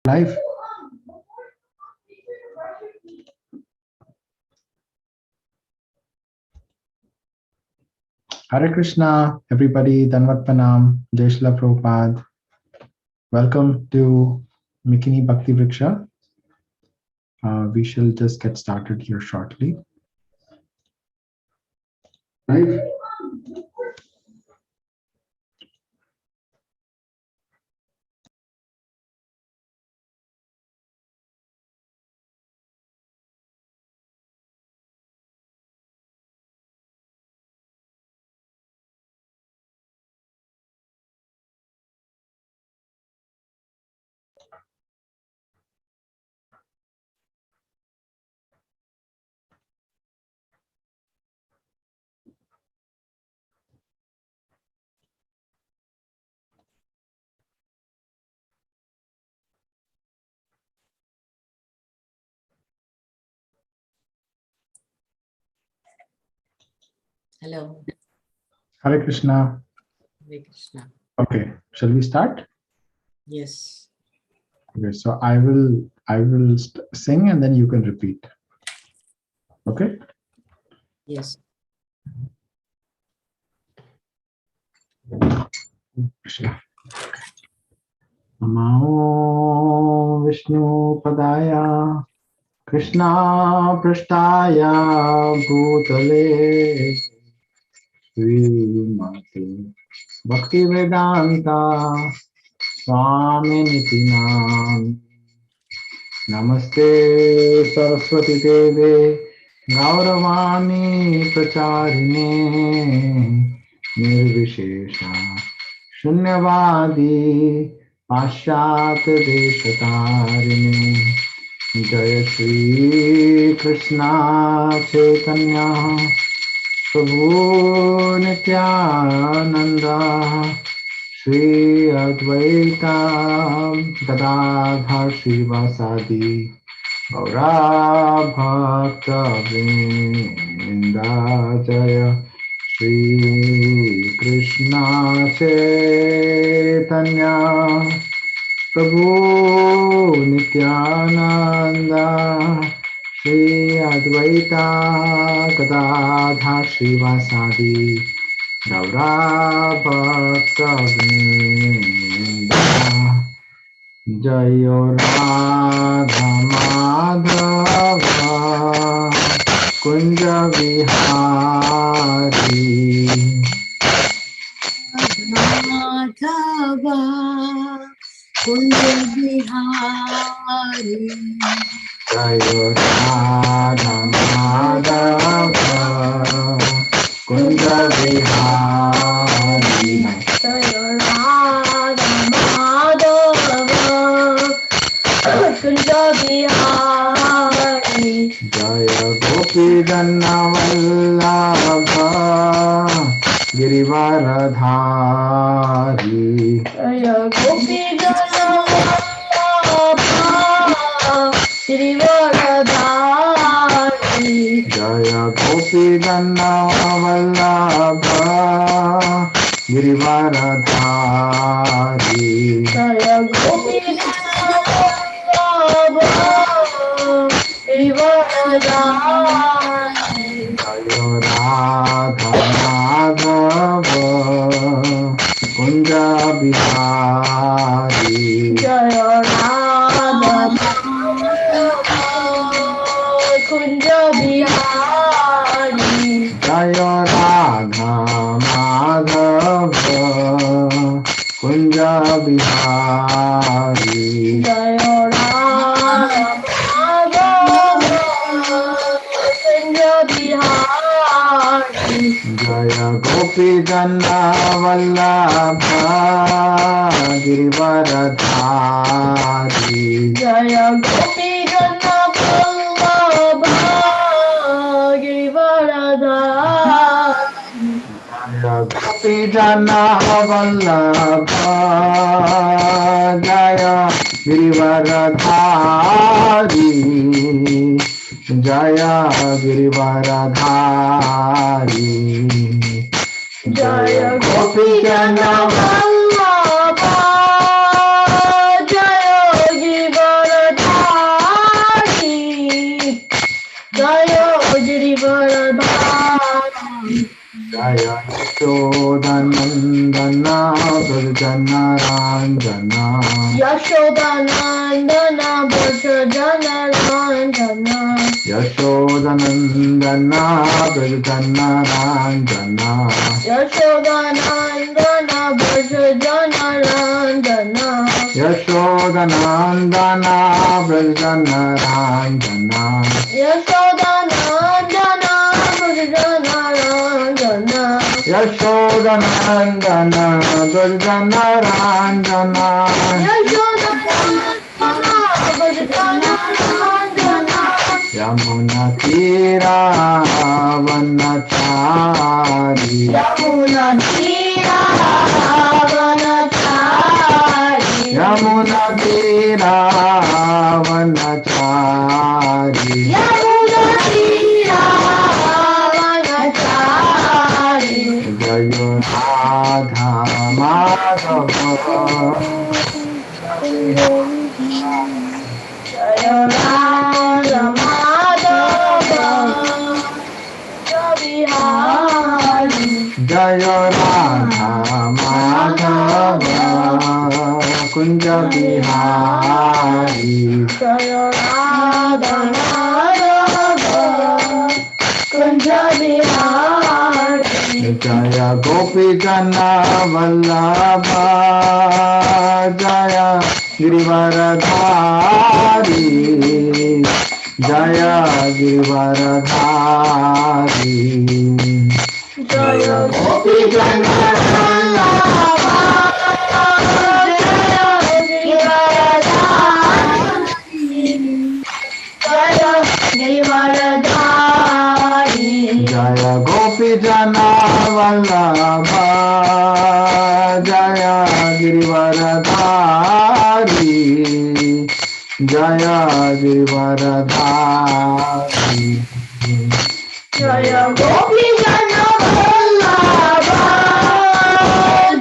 Live. Hare Krishna, everybody. Danvat Pranam, Jai Shri Prabhupada. Welcome to McKinney Bhakti Vriksha. We shall just get started here shortly. Live. Hello. Hare Krishna. Hare Krishna. Okay, shall we start? Yes. Okay, so I will sing and then you can repeat. Okay. Yes. Krishna. Namo Vishnu Padaya Krishna Prashtaya Bhutale Srimati Bhakti Vedanta Swami Nitinam Namaste Saraswati Deve Gauravani Pracharine Nirvishesha Shunyavadi Pashat Deshatarine Jaya Shri Krishna Chaitanya Prabhu Nityananda Shri Advaita Gadadhar Srivasadi Gaura Bhakta Vrinda Jaya Shri Krishna Chaitanya Prabhu Nityananda Shri Advaita Gadadhar Srivasadi Gaura Bhakta Vrinda Jayo Radha Madhava Kunja Vihari Madhava Kunja Vihari Jayo Radha Madhava Kunja Vihari Jayo Radha Madhava Kunja Vihari Jaya Gopi Vallabha Girivaradhari Jaya Gopi Vallabha Girivaradhari Jaya Gopi Vallabha Girivaradhari Jaya Gopi Vallabha Girivaradhari Jaya Radha Madhava Kunja Bihari Jaya Radha Madhava Kunja Bihari Jaya Radha Madhava Kunja Bihari Jaya Radha Madhava Kunja Bihari Jaya Gopi Vallabha Girivaradhari Jaya Gopi Vallabha Girivaradhari Jaya Gopi Vallabha Jaya Girivaradhari Jaya Girivaradhari Jaya Gopi Vallabha Jaya Jaya Yashodanandana Brajanaranjana Yashodanandana Brajanaranjana Yashodanandana Brajanaranjana Yashodanandana Brajanaranjana Yashodanandana Brajanaranjana Yashodanandana Brajanaranjana Yashodanandana Brajanaranjana Yashodanandana Brajanaranjana Yamuna Tira Vanachari Yamuna Tira Vanachari Yamuna Tira Vanachari Yamuna Tira Vanachari Jayo Radha Madhava Jaya Radha Madhava Bihari Jayo Radha Madhava Kunja Bihari Jaya Radha Madhava Kunja Bihari Jaya Gopi Jana Vallabha Jaya Girivaradhari Jaya Girivaradhari Jaya Gopi Jana Vallabha Jaya Girivaradhari Jaya Girivaradhari Jaya Gopi Jana Vallabha Jaya Girivaradhari Jaya Girivaradhari Jaya Gopi Jana Vallabha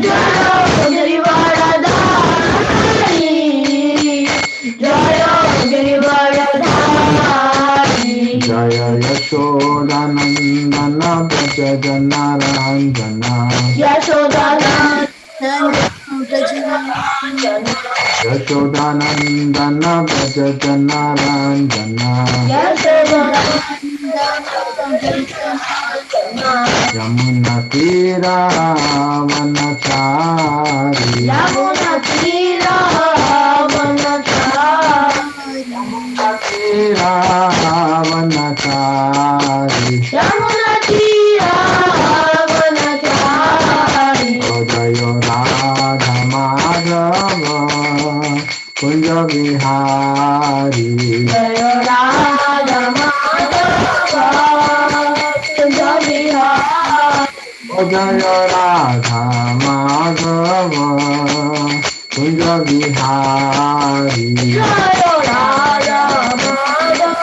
Jaya Girivaradhari Jaya Girivaradhari Jaya Yashodanandana Braja Janaranjana Yashodanandana Braja Janaranjana Yamuna Tira Vanachari Yamuna Tira Vanachari Tira Vanachari Yamuna Tira Vanachari Jayo Radha Madhava Kunja Bihari Jaya Radha Madhava Kunja Bihari Jayo Radha Madhava Kunja Bihari Jaya Radha Madhava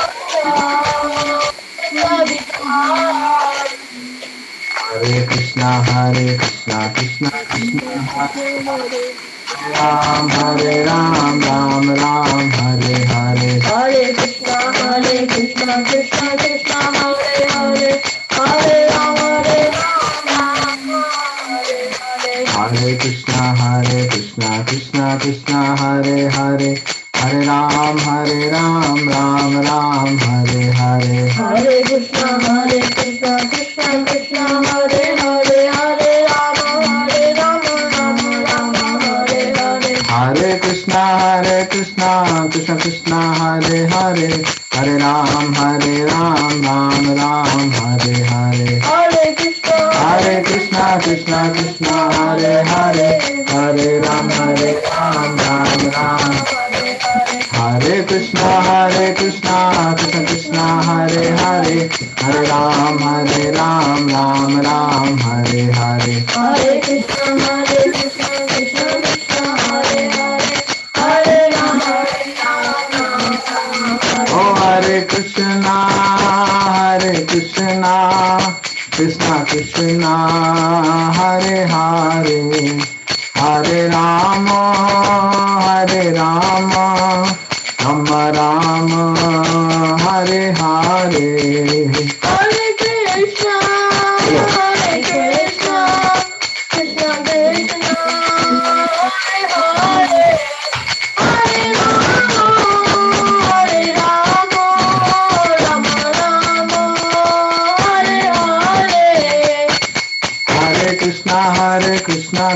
Kunja Bihari Hare Krishna Krishna Krishna Hare Ram Hare Ram Ram Ram Hare Hare Hare Krishna Krishna Krishna Hare Hare Hare Rama Rama Hare Hare Hare Krishna Krishna Krishna Hare Hare Hare Ram Ram Ram Hare Hare Hare Krishna Krishna Krishna Hare Hare Hare Rama Rama Rama Hare Hare Hare Krishna Krishna Krishna Hare Hare Hare Ram Ram Ram Hare Hare Hare Krishna Krishna Krishna Hare Hare Hare Ram Ram Ram Hare Krishna Krishna Krishna Hare Hare Hare Ram Ram Ram Hare Hare Hare Krishna Krishna Krishna Hare Hare Hare Rama Oh Hare Krishna Krishna Krishna Hare Hare Hare Rama Rama Rama Hare Hare Hare Krishna Krishna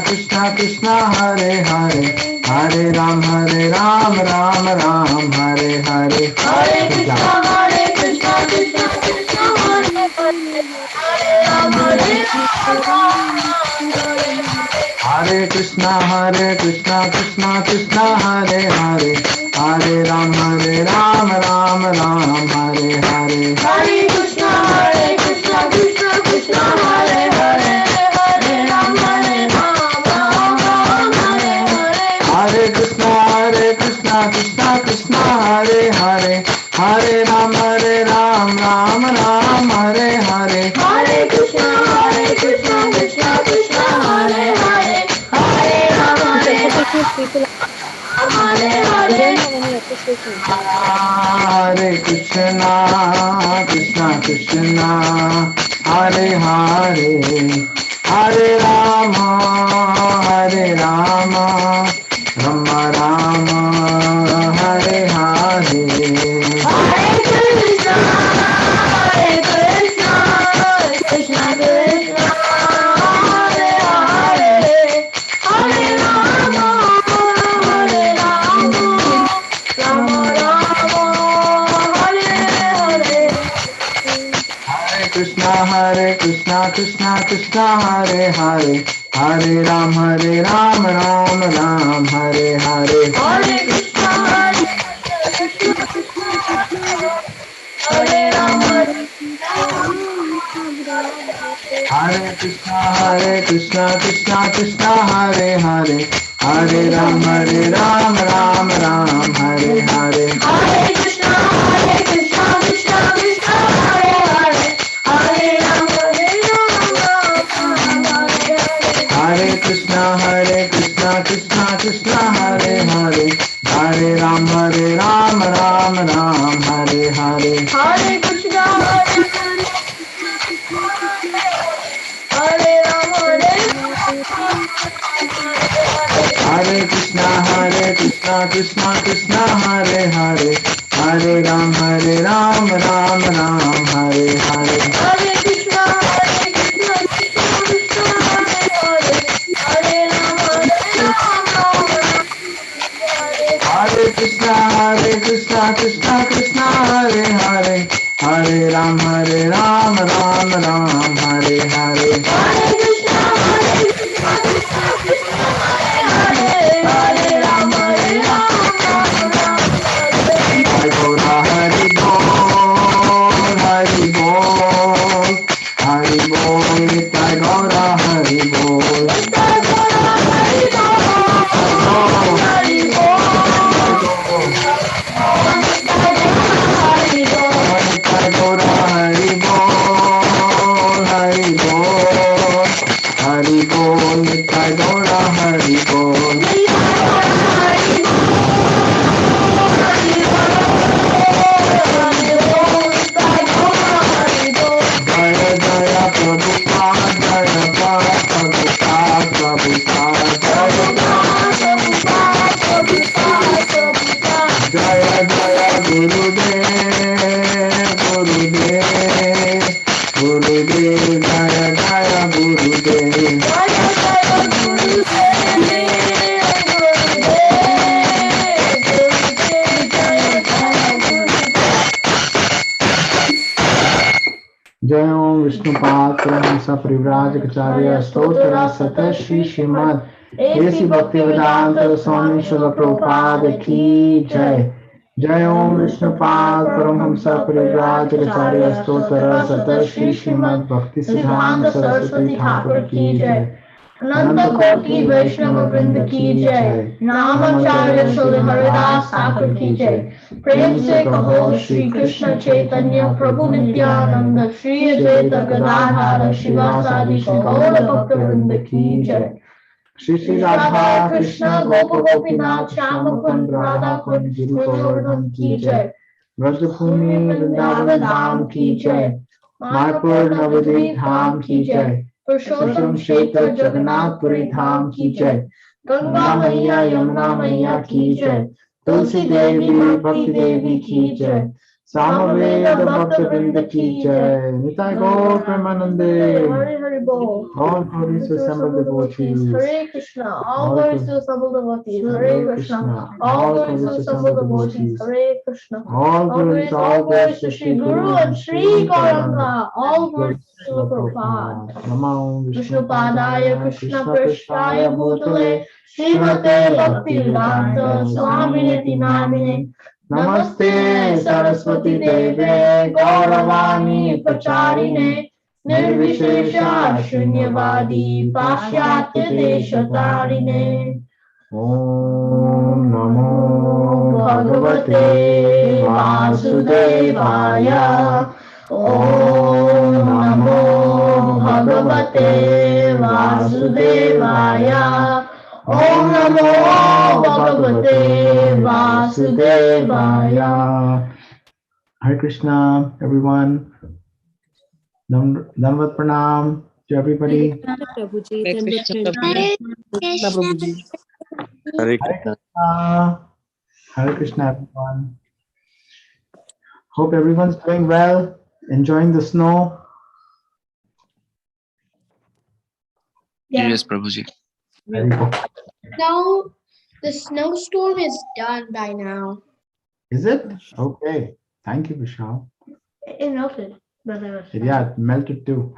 Krishna Krishna Hare Hare Hare Ram Ram Ram Hare Hare Hare Krishna Krishna Krishna Hare Hare Hare Ram Hare Hare Krishna Krishna Krishna Hare Hare Hare Ram Ram Ram Hare Hare Hare Krishna Krishna Krishna Hare Hare Hare Ram Ram Hare Hare Hare Krishna Krishna Krishna Hare Hare Hare Ram Ram Hare Hare Hare Krishna Krishna Krishna Hare Hare Hare Ram Hare Hare Hare Krishna Krishna Krishna Hare Hare Hare Rama Rama Rama Hare Hare Hare Krishna Krishna Krishna Hare Hare Hare Rama Rama Hare Hare Hare Krishna Krishna Krishna Hare Hare Hare Ram Ram Hare Hare Hare Krishna Hare Ram Hare Krishna Krishna Krishna Hare Hare Hare Ram Ram Hare Hare Hare Krishna Krishna Krishna Hare Hare Hare Ram Hare Hare Krishna Krishna Krishna Hare Hare Hare Ram Ram Hare Hare Hare Krishna Hare Ram Hare Krishna Krishna Krishna Hare Hare Hare Ram Ram Hare Hare Hare Krishna Krishna Krishna Hare Hare Hare Ram Hare Krishna Krishna Krishna Hare Hare Hare Ram Ram Hare Hare Hare Krishna Hare Ram Jai Gaura Hari Bol Hari Bol Hari Bol Jai Gaura Hari Bol Jai Gaura Hari Bol Hari Bol Hari Bol Jai Gaura Hari Bol Jaya Jaya Prabhupada Jaya Prabhupada Jaya Jaya Gurudev Gurudev Gurudev Jaya Jaya Gurudev जय ओम विष्णुपाद परमहंस परिव्राजकाचार्य स्तोत्र सतः Shri Shrimad AC भक्ति वेदांत स्वामी शिल प्रभुपाद की जय। जय ओम विष्णुपाद परमहंस परिव्राजकाचार्य स्तोत्र सतः श्री श्रीमद भक्ति सिद्धांत सरस्वती ठाकुर की जय। अनंत कोटि वैष्णव वृंद की जय। नामाचार्य शुद्ध हरिदास ठाकुर की जय। प्रेम से कहो श्री कृष्ण चैतन्य प्रभु नित्यानंद श्री अद्वैत गदाधर शिवासादि गौर भक्त वृंद की जय। श्री श्री राधा कृष्ण गोप गोपीनाथ श्याम कुंड राधा कुंड गिरि गोवर्धन की जय। ब्रजभूमि वृंदावन धाम की जय। मायापुर नवद्वीप धाम की जय। पुरुषोत्तम क्षेत्र जगन्नाथपुरी धाम की जय। गंगा मैया यमुना मैया की जय। तुलसी देवी भक्ति देवी की जय। Samaveda Bhakta Vrinda ki jai. Nitai Gaur Premanande. Hari Hari Bol. All glories to assembled devotees. Hare Krishna. All glories to assembled devotees. Hare Krishna. All glories to assembled devotees. Hare Krishna. All glories to Sri Guru and Sri Gauranga. All glories to Srila Prabhupada. Namo Vishnu Padaya Krishna Prasthaya Bhutale Srimate Bhakti Vedanta Swaminiti Namine Namaste Saraswati Deve Gauravani Pacharine Nirvishesha Shunyavadi Pashyatya Deshatarine. Om Namo Bhagavate Vasudevaya. Om Namo Bhagavate Vasudevaya. Om Namo Bhagavate Vasudevaya. Hare Krishna, everyone. Dandavat Pranam to everybody. Prabhuji, Hare Krishna, Prabhuji. Hare Hare Krishna. Hare Krishna, everyone. Hope everyone's doing well, enjoying the snow. Yes, Prabhuji. Very good. Now, the snowstorm is done by now. Is it? Okay. Thank you, Vishal. It melted. But Yeah, it melted too.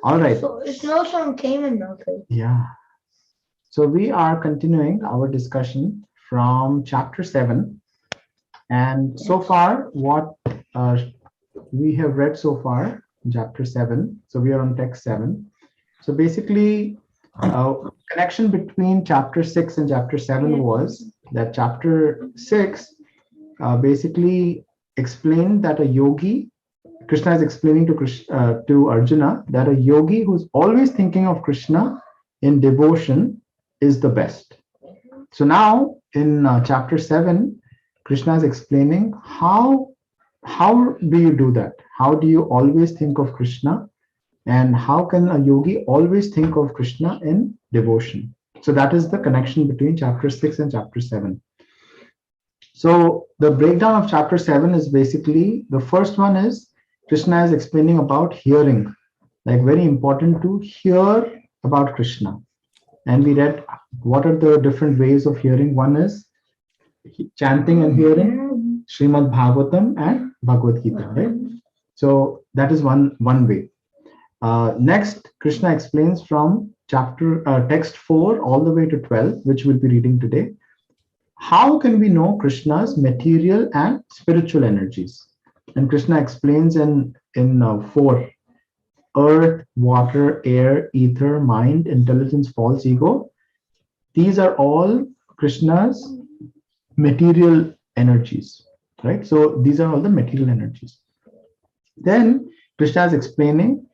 All right. So the snowstorm came and melted. Yeah. So we are continuing our discussion from chapter 7. And so far, what we have read so far, chapter 7. So we are on text 7. So basically, connection between chapter 6 and chapter 7 was that chapter 6 basically explained that a yogi, Krishna is explaining to Arjuna that a yogi who's always thinking of Krishna in devotion is the best. So now in chapter 7, Krishna is explaining how do you do that? How do you always think of Krishna? And how can a yogi always think of Krishna in devotion? So that is the connection between chapter 6 and chapter 7. So the breakdown of chapter 7 is basically, the first one is Krishna is explaining about hearing, like very important to hear about Krishna. And we read what are the different ways of hearing. One is chanting and hearing, Srimad Bhagavatam and Bhagavad Gita, right? So that is one way. Next, Krishna explains from text 4 all the way to 12, which we'll be reading today. How can we know Krishna's material and spiritual energies? And Krishna explains in 4, earth, water, air, ether, mind, intelligence, false ego. These are all Krishna's material energies, right? So these are all the material energies. Then Krishna is explaining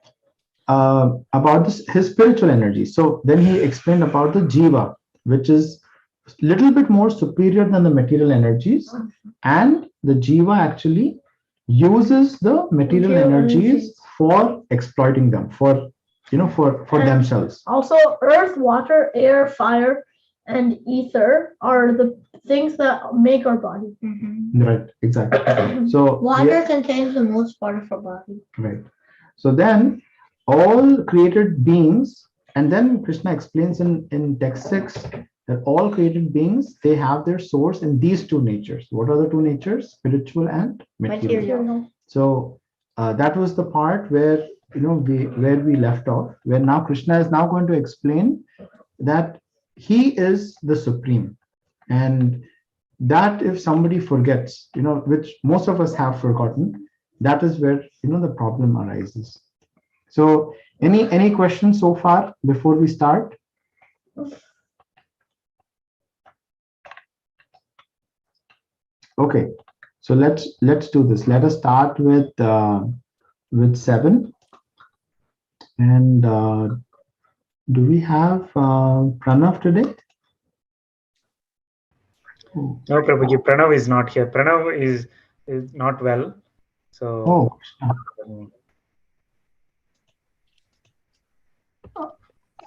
about his spiritual energy. So then he explained about the jiva, which is a little bit more superior than the material energies, and the jiva actually uses the material energies for exploiting them, for themselves. Also, earth, water, air, fire, and ether are the things that make our body. Right, exactly. Okay. So Water contains the most part of our body. right. So then all created beings, and then Krishna explains in text 6 that all created beings, they have their source in these two natures. What are the two natures? Spiritual and material. So that was the part where we left off, where now Krishna is now going to explain that he is the supreme, and that if somebody forgets, which most of us have forgotten, that is where the problem arises. So any questions so far before we start? Okay, so let's do this. Let us start with 7. And do we have Pranav today? No, Prabhuji, Pranav is not here. Pranav is not well. So.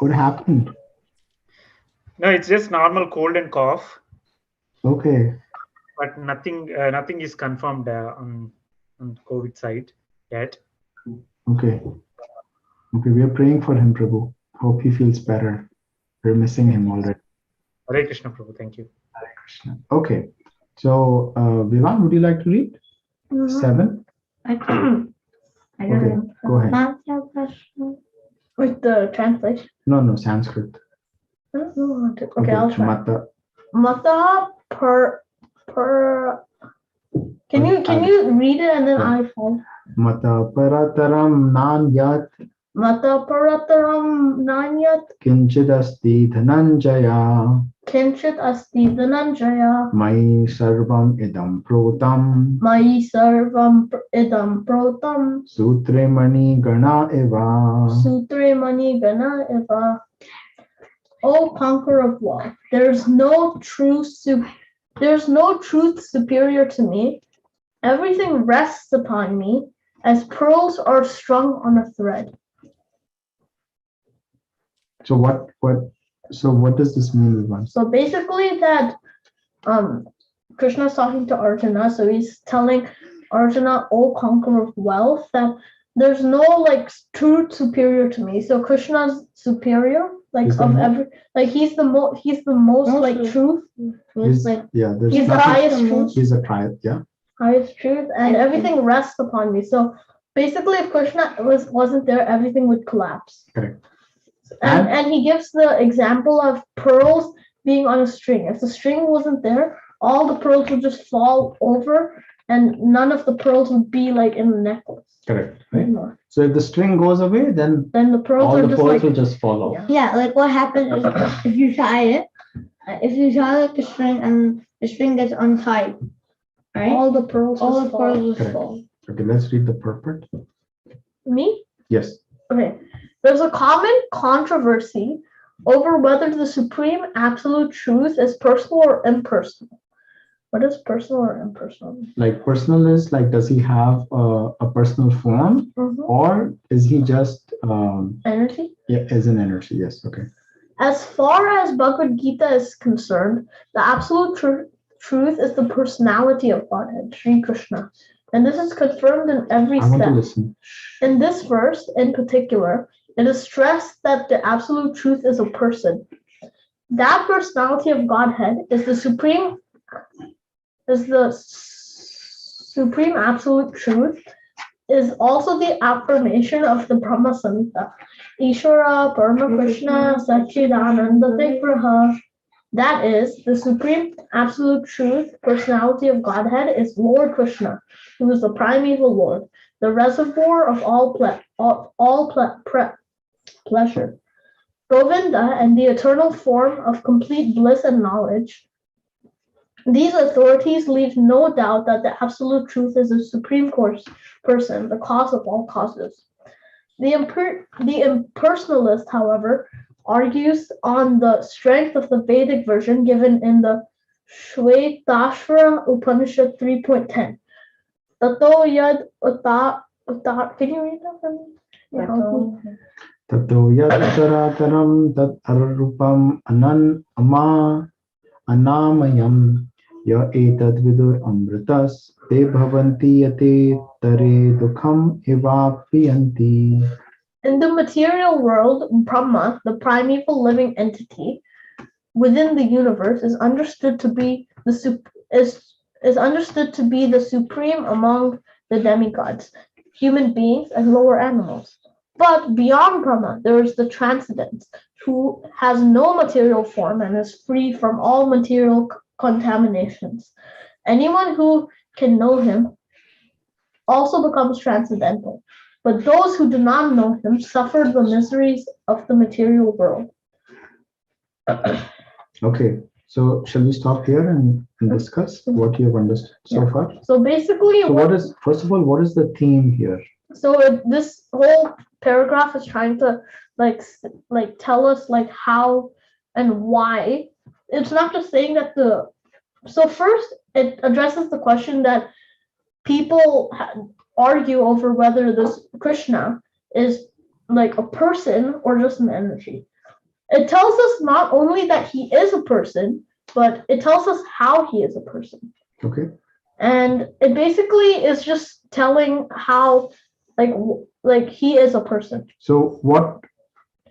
What happened? No, it's just normal cold and cough. Okay. but nothing is confirmed on COVID side yet. Okay. Okay, we are praying for him, Prabhu. Hope he feels better. We're missing him already. Hare Krishna, Prabhu. Thank you. Hare Krishna. Okay. So, Vivan, would you like to read? 7? I don't Okay, know. go ahead. With the translation. No, Sanskrit. I don't know how to. Okay, I'll try. Mata. Mata per. Can you read it and then I follow? Mata parataram nanyat Mata parataram nanyat kinchid asti dhananjaya kinchit asti dhananjaya mai sarvam idam protam mayi sarvam idam protam sutre mani gana eva. sutre mani gana eva. O conqueror of wealth, there's no truth superior to me. Everything rests upon me as pearls are strung on a thread. So what does this mean, Vivan? So basically that Krishna is talking to Arjuna, so he's telling Arjuna, O conqueror of wealth, that there's no like truth superior to me. So Krishna's superior, like Is the of mo- every, like he's the most like truth. There's He's the nothing- highest truth. He's a triad, yeah. Highest truth, and everything rests upon me. So basically, if Krishna wasn't there, everything would collapse. Correct. And he gives the example of pearls being on a string. If the string wasn't there, all the pearls would just fall over, and none of the pearls would be like in the necklace. Correct. Right. Anymore. So if the string goes away, then Then the pearls all are the just pearls like will just fall off. yeah. Yeah, like what happens is if you tie it, if you tie like the string and the string gets untied, right? all the pearls. All just the fall. pearls will Correct. fall. Okay, let's read the purport. Me? Yes. Okay. There's a common controversy over whether the supreme absolute truth is personal or impersonal. What is personal or impersonal? Like personal is like, does he have a personal form, or is he just Energy? as an energy? Yes. Okay. As far as Bhagavad Gita is concerned, the absolute truth is the personality of Godhead, Sri Krishna. And this is confirmed in every I want to step. listen. In this verse, in particular, it is stressed that the absolute truth is a person. That personality of Godhead is the supreme absolute truth, is also the affirmation of the Brahma Samhita. Ishvara Parama Krishna Satchidananda Vigraha. That is, the supreme absolute truth, personality of Godhead is Lord Krishna, who is the primeval Lord, the reservoir of all pleasure. Govinda and the eternal form of complete bliss and knowledge. These authorities leave no doubt that the absolute truth is the supreme person, the cause of all causes. The impersonalist, however, argues on the strength of the Vedic version given in the Shvetashvara Upanishad 3.10. Tato yad can you read that for me? Yeah, Tato yattarataram tat arupam anamayam ya etad vidur amritas te bhavanti yate tare dukham evapiyanti. In the material world, Brahma, the primeval living entity within the universe, is understood to be the supreme among the demigods, human beings, and lower animals. But beyond Brahma, there is the transcendent, who has no material form and is free from all material contaminations. Anyone who can know him also becomes transcendental. But those who do not know him suffer the miseries of the material world. Okay, so shall we stop here and discuss what you have understood so far? So basically, So first of all, what is the theme here? So this whole paragraph is trying to like tell us like how and why. It's not just saying that so first it addresses the question that people argue over whether this Krishna is like a person or just an energy. It tells us not only that he is a person, but it tells us how he is a person. Okay. And it basically is just telling how like he is a person. So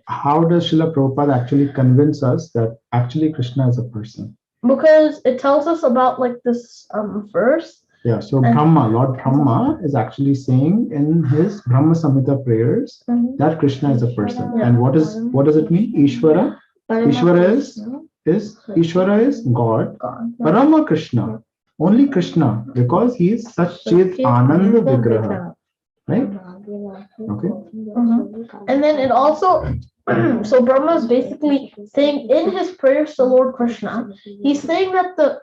how does Srila Prabhupada actually convince us that actually Krishna is a person? Because it tells us about like this verse. Yeah, so And- Brahma, Lord Brahma is actually saying in his Brahma Samhita prayers that Krishna is a person. Yeah. And what does it mean? Ishvara? Ishvara Ishvara is God. Parama Krishna. Only Krishna, because he is Satchit Ananda Vigraha. Right? Okay. And then it also so Brahma is basically saying in his prayers to Lord Krishna, he's saying that the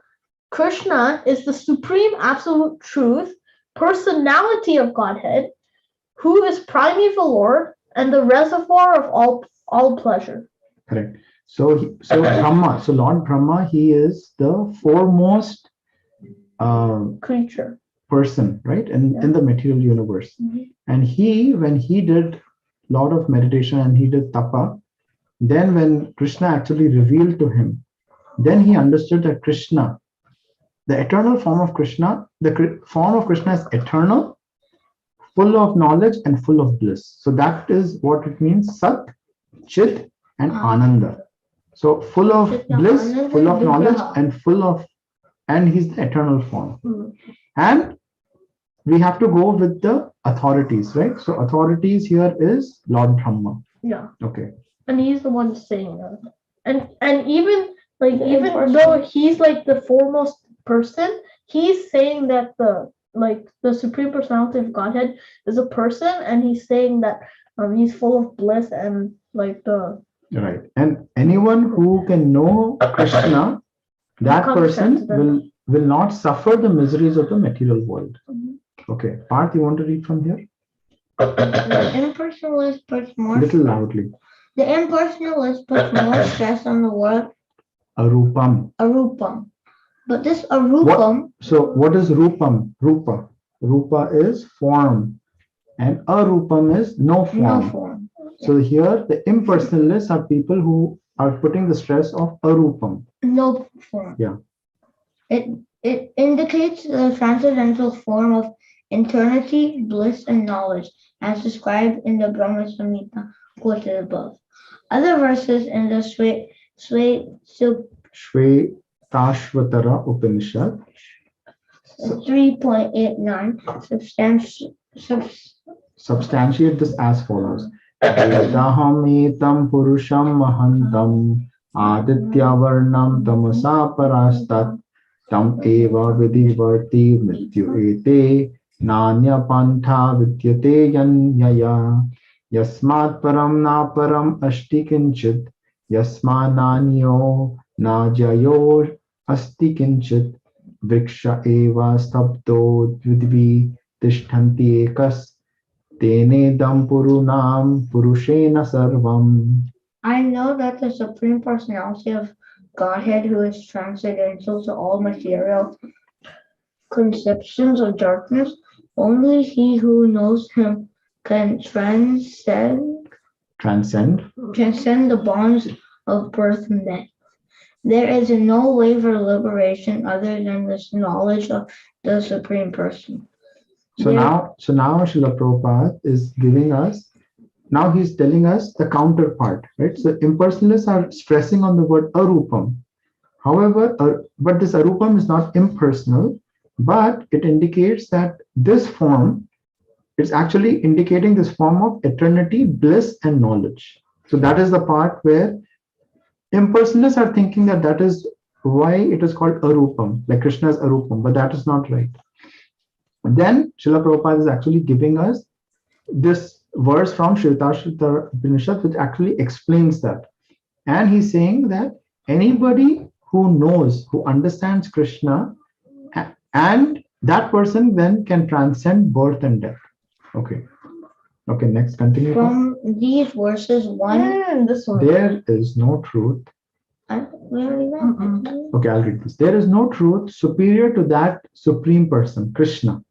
Krishna is the supreme absolute truth, personality of Godhead, who is primeval Lord and the reservoir of all pleasure. Correct. So Brahma, so Lord Brahma, he is the foremost Creature. person, right? In the material universe. And when he did a lot of meditation and he did tapa, then when Krishna actually revealed to him, then he understood that Krishna, the eternal form of Krishna, form of Krishna is eternal, full of knowledge and full of bliss. So that is what it means, Sat, Chit and Ananda. So full of bliss, full of knowledge and he's the eternal form. And we have to go with the authorities, right? So authorities here is Lord Brahma. Yeah. Okay. And he's the one saying that. And even though he's like the foremost person, he's saying that the supreme personality of Godhead is a person, and he's saying that he's full of bliss and like the Right. And anyone who can know Krishna, that person will not suffer the miseries of the material world. Okay. Parth, you want to read from here? The impersonalist puts more Little loudly. The impersonalist puts more stress on the word Arupam. But this arupam. What is rupam? Rupa. Rupa is form. And arupam is no form. No form. So here the impersonalists are people who are putting the stress of arupam. No form. Yeah. It indicates the transcendental form of eternity, bliss, and knowledge, as described in the Brahma Samhita quoted above. Other verses in the Shvetashvatara Upanishad 3.89 substantiate this as follows. Vedahametam purusham mahantam adityavarnam tamasa parastat tam eva vidivarti mrityu ete nanya pantha vidyate yanyaya yasmat param na param asti kinchit yasmananyo na jayo asti kinchit vriksha eva stabdo dvidvi tishtanti ekas tenedam purunam purushena sarvam. I know that the Supreme Personality of Godhead, who is transcendental to all material conceptions of darkness, only he who knows him can transcend the bonds of birth and death. There is no way for liberation other than this knowledge of the Supreme Person. So now Srila Prabhupada is giving us, now he's telling us the counterpart, right? So impersonalists are stressing on the word arupam. However, but this arupam is not impersonal, but it indicates that this form, it's actually indicating this form of eternity, bliss, and knowledge. So that is the part where impersonalists are thinking that is why it is called arupam, like Krishna's arupam, but that is not right. Then Srila Prabhupada is actually giving us this verse from Shvetashvatara Upanishad, which actually explains that. And he's saying that anybody who knows, who understands Krishna, and that person then can transcend birth and death. Okay. Okay, next, continue. From these verses, this one. There is no truth. Okay, I'll read this. There is no truth superior to that supreme person, Krishna,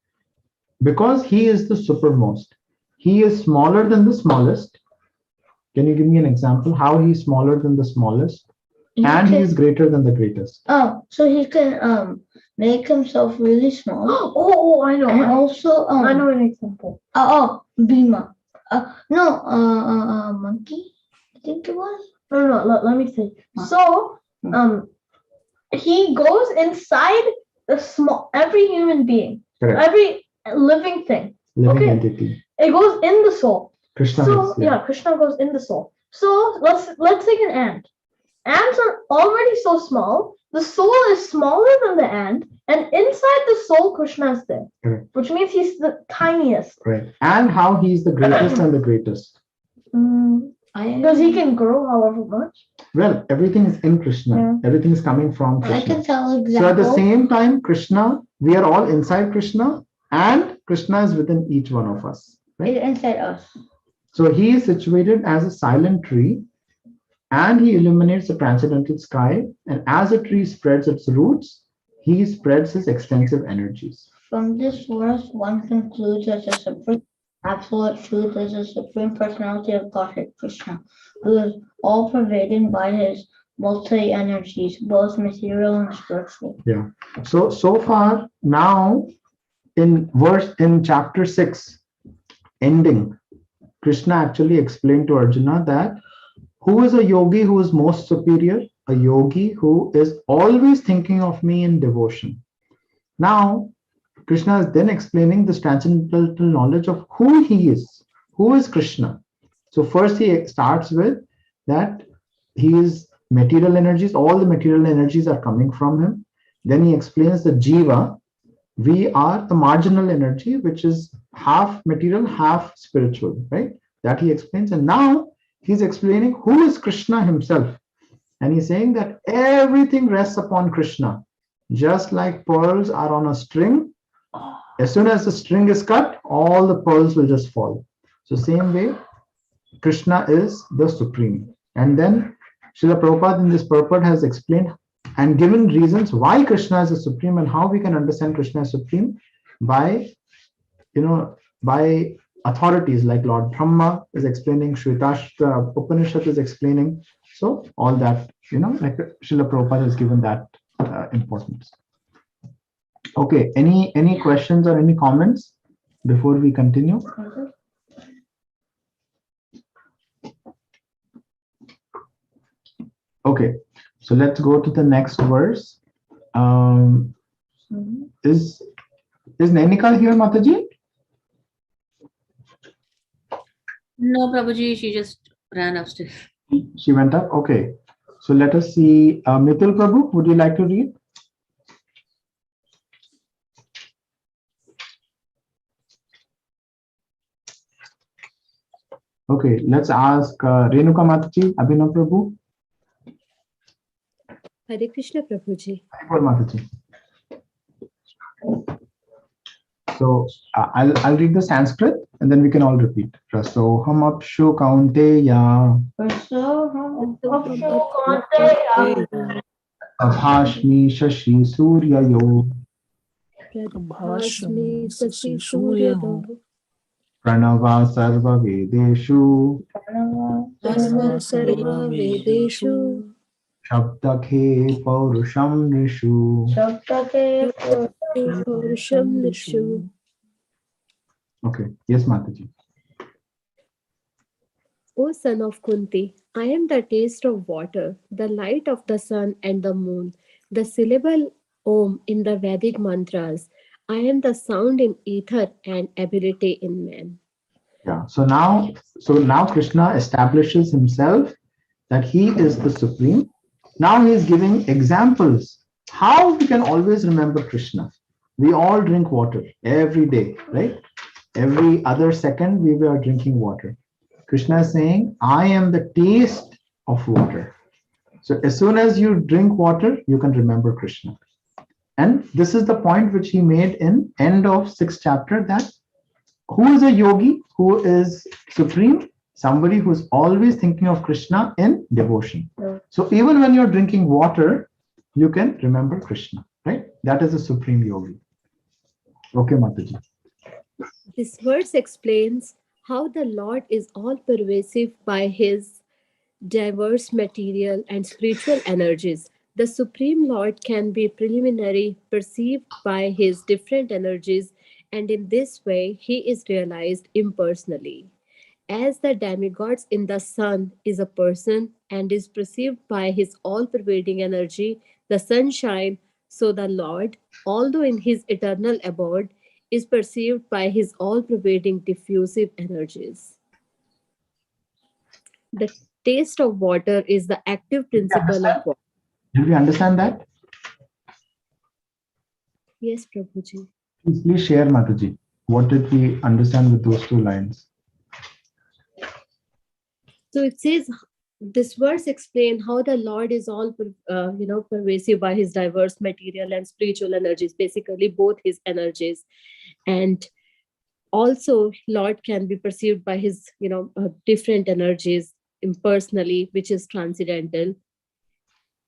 because he is the supermost. He is smaller than the smallest. Can you give me an example how he is smaller than the smallest? and he can- is greater than the greatest. Oh, so he can make himself really small. Oh, I know. And also I know an example. Bhima. Monkey. I think it was. No, let me see. Huh. So, Hmm. he goes inside every human being, Correct. every living thing. Living Okay. entity. It goes in the soul. Krishna So is, yeah. Krishna goes in the soul. So let's take an ant. Ants are already so small. The soul is smaller than the ant, and inside the soul, Krishna is there, Correct. which means he's the tiniest. Right. And how he is the greatest and the greatest. Because he can grow however much. Well, everything is in Krishna. Yeah. Everything is coming from I Krishna. can tell So example. at the same time, Krishna, we are all inside Krishna, and Krishna is within each one of us. Right? Inside us. So he is situated as a silent tree, and he illuminates the transcendental sky. And as a tree spreads its roots, he spreads his extensive energies. From this verse, one concludes that the supreme absolute truth is the supreme personality of Godhead Krishna, who is all pervading by his multi-energies, both material and spiritual. Yeah. So far now, in chapter 6, ending, Krishna actually explained to Arjuna that who is a yogi who is most superior? A yogi who is always thinking of me in devotion. Now, Krishna is then explaining this transcendental knowledge of who he is. Who is Krishna? So first he starts with that he is material energies. All the material energies are coming from him. Then he explains the jiva. We are the marginal energy, which is half material, half spiritual, right? That he explains. And now he's explaining who is Krishna himself. And he's saying that everything rests upon Krishna. Just like pearls are on a string, as soon as the string is cut, all the pearls will just fall. So same way, Krishna is the supreme. And then Srila Prabhupada in this purport has explained and given reasons why Krishna is the supreme and how we can understand Krishna as supreme by authorities like Lord Brahma is explaining, Shvetashtra Upanishad is explaining. So all that, like Srila Prabhupada has given that importance. Okay, any questions or any comments before we continue? Okay, so let's go to the next verse. Is Nainika here, Mataji? No, Prabhuji, she just ran upstairs. She went up? Okay. So let us see. Mithil Prabhu, would you like to read? Okay, let's ask Renuka Mataji, Abhinav Prabhu. Hare Krishna, Prabhuji. Hare Mataji. So I'll read the Sanskrit and then we can all repeat. Rasoham apshu kaunteya abhashmi shashi suryayo Prabhashmi Sasi Suryado pranava sarva vedeshu Sarva Vedeshu shabdakhe paurusham nishu. Purusham Nishu. Okay, yes, Mataji. O son of Kunti, I am the taste of water, the light of the sun and the moon, the syllable Om in the Vedic mantras. I am the sound in ether and ability in man. Yeah. So now Krishna establishes himself that he is the supreme. Now he is giving examples how we can always remember Krishna. We all drink water every day, right? Every other second we are drinking water. Krishna is saying, I am the taste of water. So as soon as you drink water, you can remember Krishna. And this is the point which he made in end of 6th chapter, that who is a yogi, who is supreme? Somebody who's always thinking of Krishna in devotion. So even when you're drinking water, you can remember Krishna, right? That is a supreme yogi. Okay, Mataji. This verse explains how the Lord is all pervasive by his diverse material and spiritual energies. The Supreme Lord can be preliminary perceived by his different energies, and in this way he is realized impersonally. As the demigods in the sun is a person and is perceived by his all-pervading energy, the sunshine, so the Lord, although in his eternal abode, is perceived by his all-pervading diffusive energies. The taste of water is the active principle of water. Did we understand that? Yes, Prabhuji. Please share, Mataji. What did we understand with those 2 lines? So it says, this verse explains how the Lord is all, pervasive by his diverse material and spiritual energies, basically both his energies. And also Lord can be perceived by his, different energies impersonally, which is transcendental.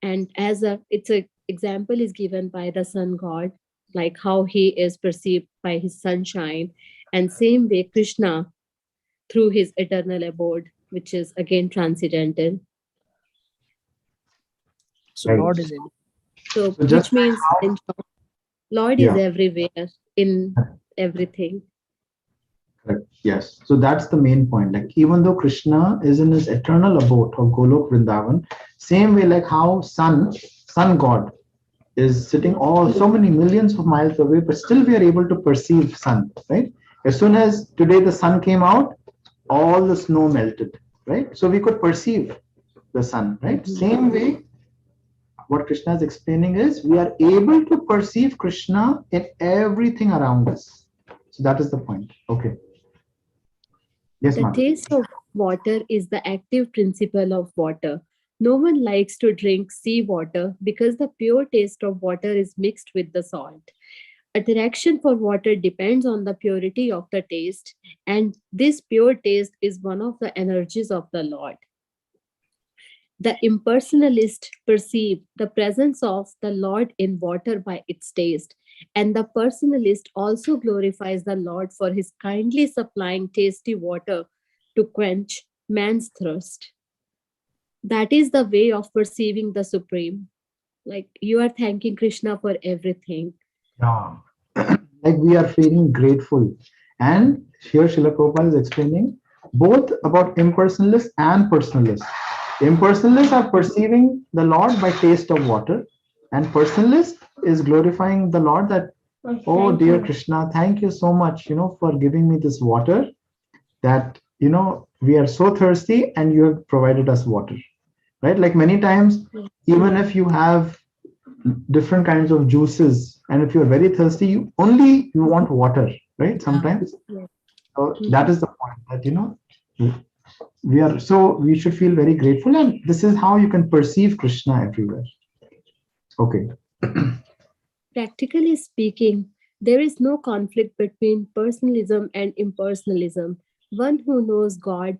And it's a example is given by the sun god, like how he is perceived by his sunshine, and same way Krishna through his eternal abode, which is again transcendental. So Right. Lord is everywhere. So So just which means in short, Lord is Yeah. everywhere in everything. Correct. Yes. So that's the main point. Like, even though Krishna is in his eternal abode of Golok Vrindavan, same way like how sun god is sitting so many millions of miles away, but still we are able to perceive sun, right? As soon as today the sun came out, all the snow melted, right? So we could perceive the sun, right? Same way, what Krishna is explaining is we are able to perceive Krishna in everything around us. So that is the point. Okay. Yes, The ma'am. taste of water is the active principle of water. No one likes to drink seawater because the pure taste of water is mixed with the salt. Attraction for water depends on the purity of the taste, and this pure taste is one of the energies of the Lord. The impersonalist perceive the presence of the Lord in water by its taste, and the personalist also glorifies the Lord for his kindly supplying tasty water to quench man's thirst. That is the way of perceiving the Supreme. Like you are thanking Krishna for everything. Yeah. Like we are feeling grateful. And here Srila Prabhupada is explaining both about impersonalists and personalists. Impersonalists are perceiving the Lord by taste of water, and personalist is glorifying the Lord that, oh dear Krishna, thank you so much, for giving me this water that, we are so thirsty and you have provided us water, right? Like many times, even if you have different kinds of juices and if you're very thirsty, you want water, right? Sometimes. So that is the point that, we should feel very grateful, and this is how you can perceive Krishna everywhere. Okay. Practically speaking, there is no conflict between personalism and impersonalism. One who knows God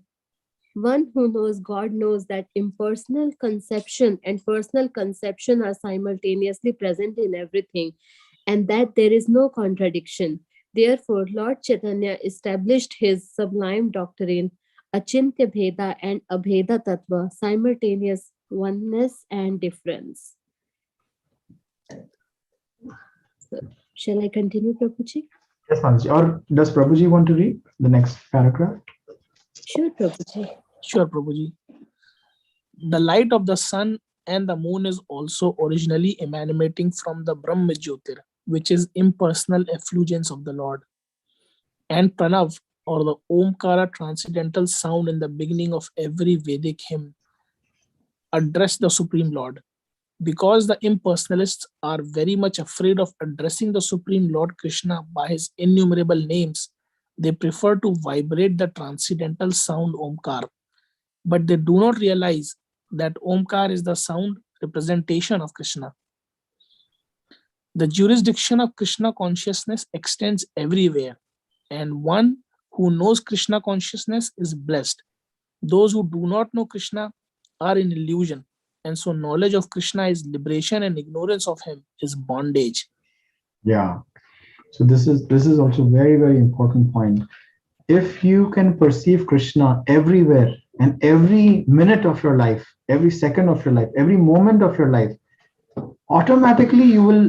knows that impersonal conception and personal conception are simultaneously present in everything, and that there is no contradiction. Therefore, Lord Chaitanya established his sublime doctrine, Achintya Bheda and Abheda Tattva, simultaneous oneness and difference. So, shall I continue, Prabhuji? Yes, Manji. Or does Prabhuji want to read the next paragraph? Sure, Prabhuji. Sure, Prabhuji. The light of the sun and the moon is also originally emanating from the Brahma Jyotir, which is impersonal effulgence of the Lord. And Pranav, or the Omkara transcendental sound in the beginning of every Vedic hymn, address the Supreme Lord. Because the impersonalists are very much afraid of addressing the Supreme Lord Krishna by his innumerable names, they prefer to vibrate the transcendental sound Omkar. But they do not realize that Omkar is the sound representation of Krishna. The jurisdiction of Krishna consciousness extends everywhere, and one who knows Krishna consciousness is blessed. Those who do not know Krishna are in illusion, and so knowledge of Krishna is liberation and ignorance of him is bondage. Yeah. So this is also very, very important point. If you can perceive Krishna everywhere and every minute of your life, every second of your life, every moment of your life, automatically you will,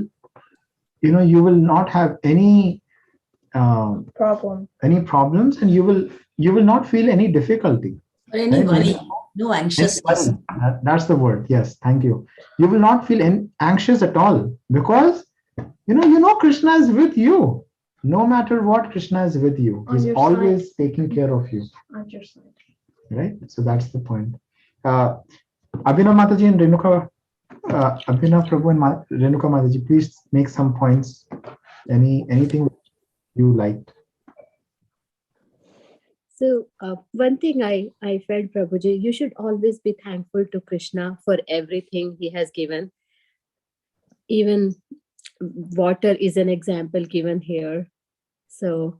you will not have any problems, and you will not feel any difficulty. Or any Right? worry, no Any anxiousness. worry. That's the word. Yes, thank you. You will not feel anxious at all, because Krishna is with you. No matter what, Krishna is with you. On He's your always side. taking care of you. On your side. Right? So that's the point. Abhinav Mataji and Renuka, Abhinav Prabhu and Renuka Mataji, please make some points. Anything you liked. So one thing I felt, Prabhuji, you should always be thankful to Krishna for everything he has given. Even water is an example given here. So,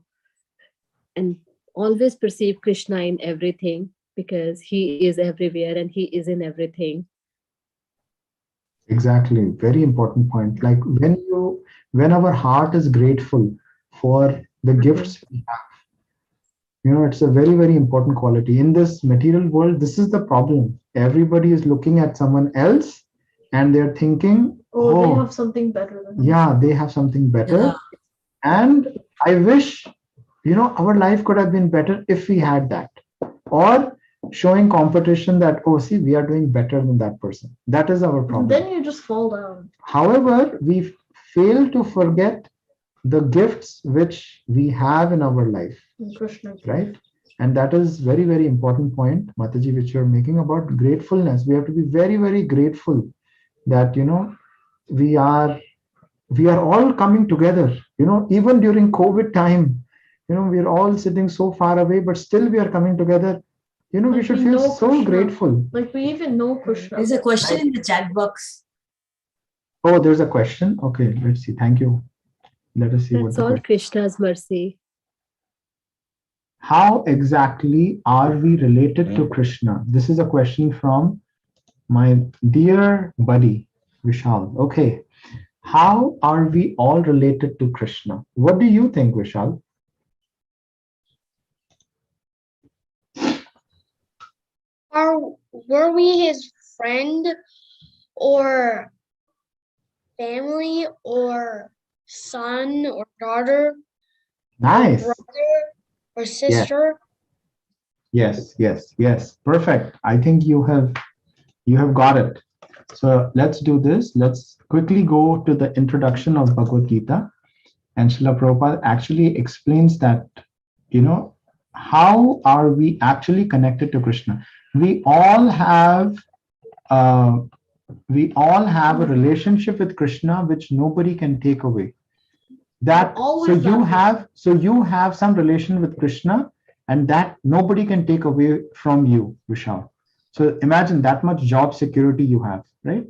and always perceive Krishna in everything, because he is everywhere and he is in everything. Exactly. Very important point. Like when our heart is grateful for the gifts we have, it's a very, very important quality. In this material world, this is the problem. Everybody is looking at someone else and they're thinking, They have something better than yeah, they have something better. Yeah. And I wish, our life could have been better if we had that. Or showing competition that, see, we are doing better than that person. That is our problem. Then you just fall down. However, we fail to forget the gifts which we have in our life, Krishna. right? And that is very, very important point, Mataji, which you're making about gratefulness. We have to be very, very grateful that, we are all coming together, even during COVID time, we're all sitting so far away, but still we are coming together. We should feel so Krishna. grateful. Like we even know Krishna. There's a question in the chat box. Oh, there's a question. Okay, let's see. Thank you. Let us see. That's all Krishna's mercy. How exactly are we related to Krishna? This is a question from my dear buddy, Vishal. Okay. How are we all related to Krishna? What do you think, Vishal? Were we his friend or family or son or daughter? Nice. Or brother or sister? Yes. Perfect. I think you have got it. So let's do this. Let's quickly go to the introduction of Bhagavad Gita. And Srila Prabhupada actually explains that, how are we actually connected to Krishna? We all have a relationship with Krishna which nobody can take away. So you have some relation with Krishna, and that nobody can take away from you, Vishal. So imagine that much job security you have, right?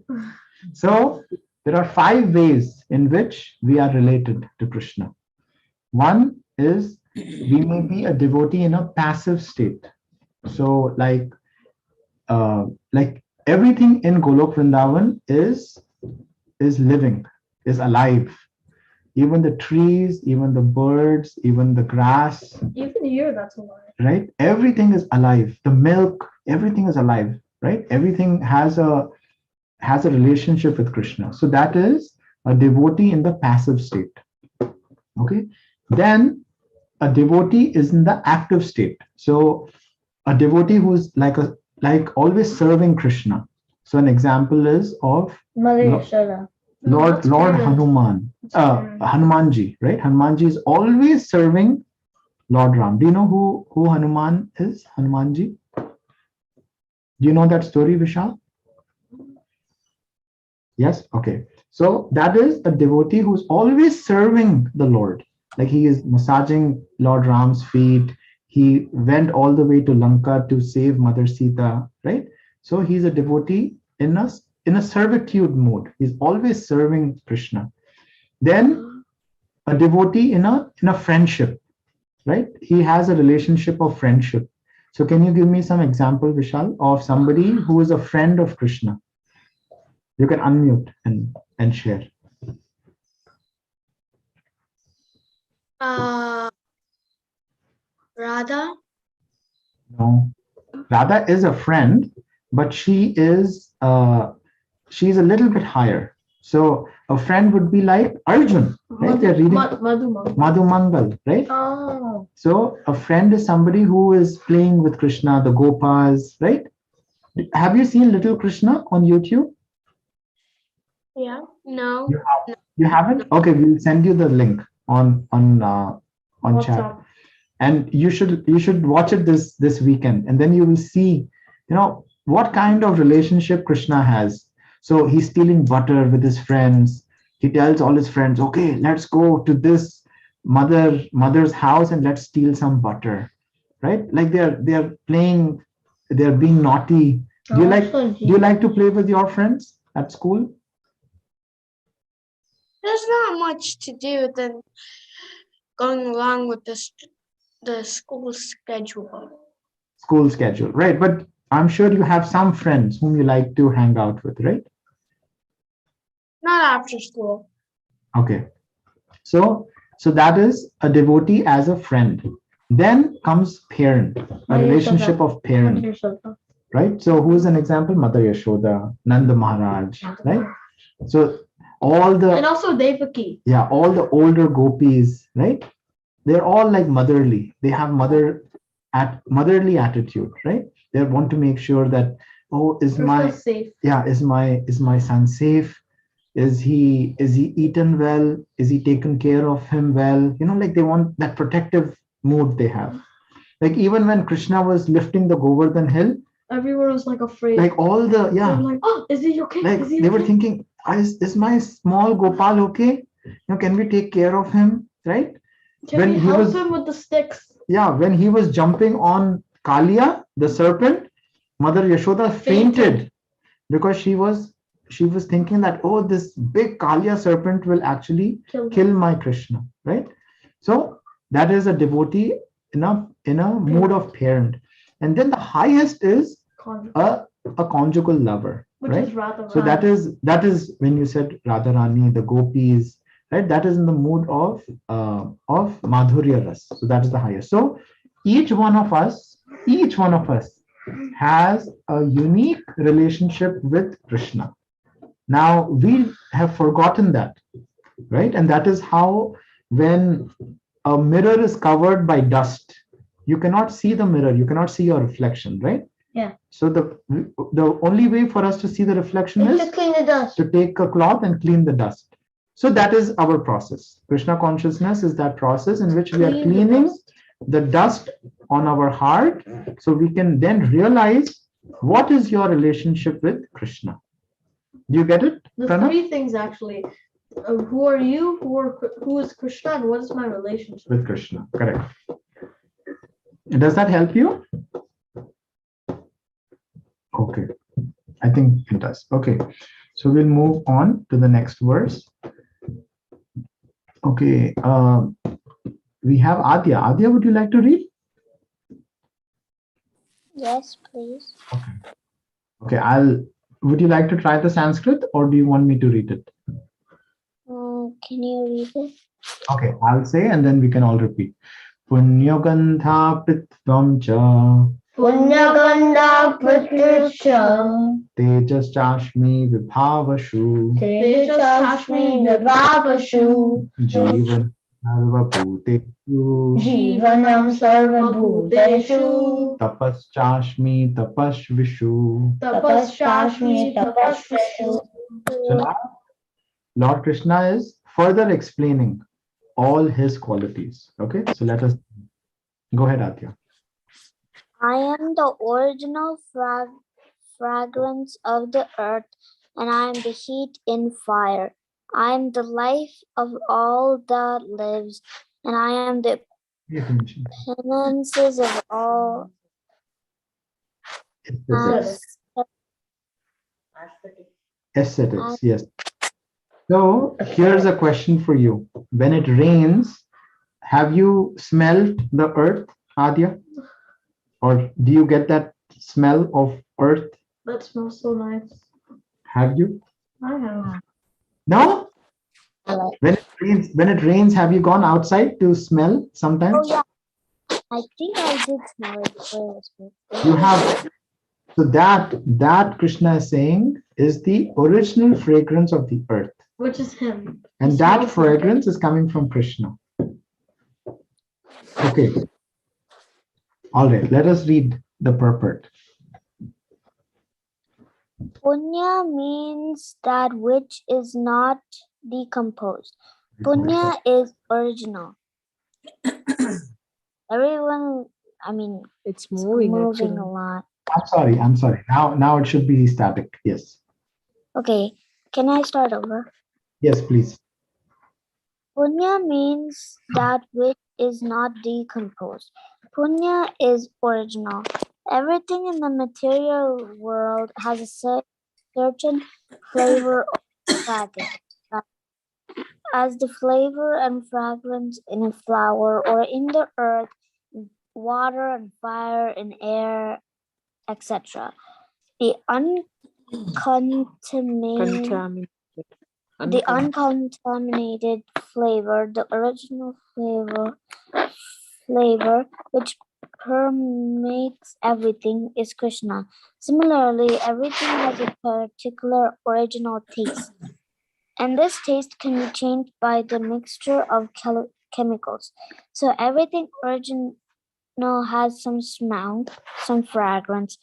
So there are 5 ways in which we are related to Krishna. One is we may be a devotee in a passive state. So like everything in Golok Vrindavan is living, is alive. Even the trees, even the birds, even the grass. Even here, that's alive. Right? Everything is alive. The milk, everything is alive, right? Everything has a relationship with Krishna. So that is a devotee in the passive state. Okay. Then a devotee is in the active state. So a devotee who's like always serving Krishna. So an example is of Lord Hanuman, Hanumanji, right? Hanumanji is always serving Lord Ram. Do you know who Hanuman is? Hanumanji? Do you know that story, Vishal? Yes? Okay. So that is a devotee who's always serving the Lord. Like he is massaging Lord Ram's feet. He went all the way to Lanka to save Mother Sita, right? So he's a devotee in a servitude mode. He's always serving Krishna. Then a devotee in a friendship, right? He has a relationship of friendship. So can you give me some example, Vishal, of somebody who is a friend of Krishna? You can unmute and share. Radha? No. Radha is a friend, but she's a little bit higher. So a friend would be like Arjun, right? They're reading Madhu Mangal, right? Oh. So a friend is somebody who is playing with Krishna, the Gopas, right? Have you seen Little Krishna on YouTube? Yeah. No. You haven't? Okay, we'll send you the link on chat, and you should watch it this weekend, and then you will see, what kind of relationship Krishna has. So he's stealing butter with his friends. He tells all his friends, okay, let's go to this mother's house and let's steal some butter, right? Like they're playing, they're being naughty. Do you like to play with your friends at school? There's not much to do than going along with the school schedule. School schedule, right? But I'm sure you have some friends whom you like to hang out with, right? Not after school. Okay. So that is a devotee as a friend. Then comes parent, a relationship of parent, right? So who's an example? Mother Yashoda, Nanda Maharaj, right? So and also Devaki. Yeah, all the older gopis, right? They're all like motherly. They have motherly attitude, right? They want to make sure that, is my son safe? Is he eaten well? Is he taken care of him well? Like they want that protective mood they have. Like even when Krishna was lifting the Govardhan hill, everyone was like afraid. Like all the They were like, oh, is he okay? like Is he they were okay? thinking, is my small Gopal okay? Can we take care of him, right? Can we help him with the sticks? Yeah, when he was jumping on Kalia, the serpent, Mother Yashoda fainted because she was thinking that, this big Kalia serpent will actually kill my Krishna, right? So that is a devotee in a mood of parent. And then the highest is a conjugal lover, Which right? is Radha. So that is when you said Radharani, the gopis, right? That is in the mood of Madhurya Ras. So that is the highest. So each one of us has a unique relationship with Krishna. Now we have forgotten that, right? And that is how, when a mirror is covered by dust, you cannot see the mirror, you cannot see your reflection, right? Yeah. So the only way for us to see the reflection is to clean the dust. to take a cloth and clean the dust. So that is our process. Krishna consciousness is that process in which we are cleaning the dust on our heart, so we can then realize what is your relationship with Krishna. Do you get it? The Pranav? three things actually. Who are you? Who is Krishna? And what is my relationship With Krishna? Correct. Does that help you? Okay, I think it does. Okay, so we'll move on to the next verse. Okay, we have Adya. Adya, would you like to read? Yes, please. Okay, would you like to try the Sanskrit, or do you want me to read it? Can you read it? Okay, I'll say and then we can all repeat. Punyagandha pritvam cha Punyagandha Pritrisha tejas chashmi vibhavashu Tejashmi Vivavashu jivan sarvabhuteshu Jivanam Sarvabhuteshu tapaschashmi tapashvishu. Tapaschashmi Tapasvishu. So now Lord Krishna is further explaining all his qualities. Okay, so let us go ahead, Adya. I am the original fragrance of the earth, and I am the heat in fire. I am the life of all that lives, and I am the penances of all. Aesthetics, yes. So here's a question for you. When it rains, have you smelled the earth, Adya? Or do you get that smell of earth? That smells so nice. Have you? I have. No? When it rains, have you gone outside to smell sometimes? Oh yeah, I think I did smell it first. You have, so that Krishna is saying is the original fragrance of the earth. Which is him. And He that smells like fragrance is coming from Krishna. Okay. All right, let us read the purport. Punya means that which is not decomposed. Punya is original. Everyone, I mean, It's it's moving, moving actually. a lot. I'm sorry. Now it should be static. Yes. Okay, can I start over? Yes, please. Punya means that which is not decomposed. Punya is original. Everything in the material world has a certain flavor or fragrance. As the flavor and fragrance in a flower or in the earth, water and fire and air, etc. The Contaminated. the uncontaminated flavor, the original flavor which permeates everything is Krishna. Similarly, everything has a particular original taste. And this taste can be changed by the mixture of chemicals. So everything original has some smell, some fragrance,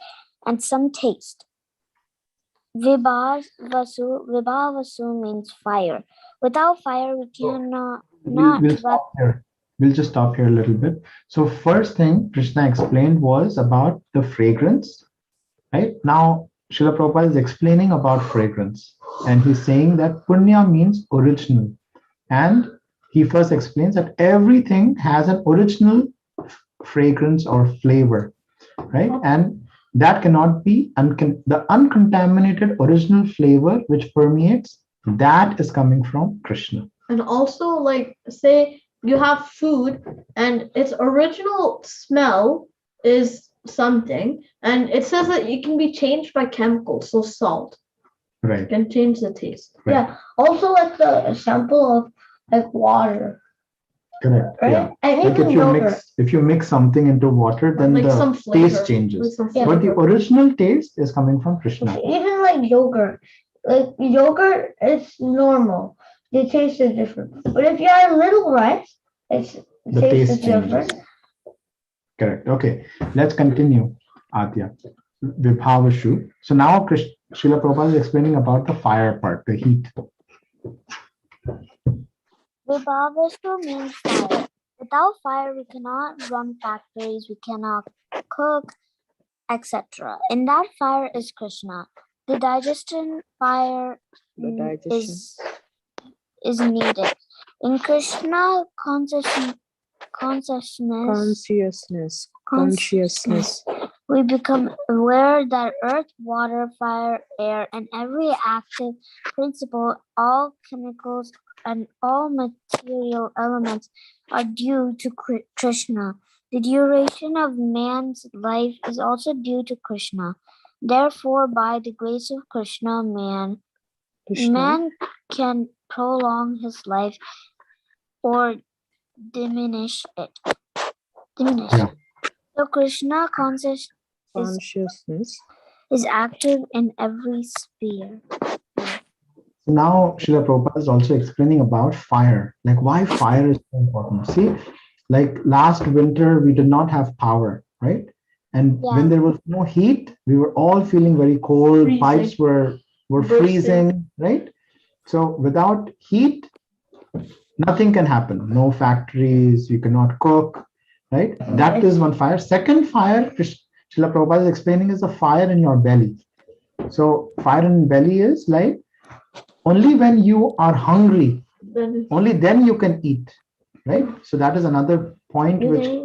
and some taste. Vibhavasu means fire. Without fire, we cannot We'll stop here. We'll just stop here a little bit. So first thing Krishna explained was about the fragrance, right? Now Srila Prabhupada is explaining about fragrance, and he's saying that punya means original. And he first explains that everything has an original fragrance or flavor, right? And that cannot be the uncontaminated original flavor which permeates, that is coming from Krishna. And also, like, say you have food and its original smell is something, and it says that it can be changed by chemicals, so salt Right. can change the taste. Right. Yeah. Also, like the example of like water, Correct. right? Yeah. And Like even yogurt. if you mix something into water, then Like the some flavor, taste changes. like some Yeah. But the flavor. original taste is coming from Krishna. Even like yogurt. Like yogurt is normal. The taste is different. But if you add a little rice, the The taste taste is different. changes. Correct. Okay. Let's continue, Adya. Vibhavashu. So now Srila Prabhupada is explaining about the fire part, the heat. Vibhavasu means fire. Without fire, we cannot run factories, we cannot cook, etc. In that fire is Krishna. The digestion fire is needed. In Krishna consciousness, we become aware that earth, water, fire, air, and every active principle, all chemicals, and all material elements are due to Krishna. The duration of man's life is also due to Krishna. Therefore, by the grace of Krishna, man can prolong his life or diminish it. Yeah. So Krishna consciousness is active in every sphere. So now Srila Prabhupada is also explaining about fire, like why fire is so important. See, like last winter, we did not have power, right? And when there was no heat, we were all feeling very cold. Freezing. Pipes were freezing, right? So without heat, nothing can happen. No factories, you cannot cook, right? That is one fire. Second fire, Srila Prabhupada is explaining, is the fire in your belly. So fire in belly is like, only when you are hungry, only then you can eat, right? So that is another point which he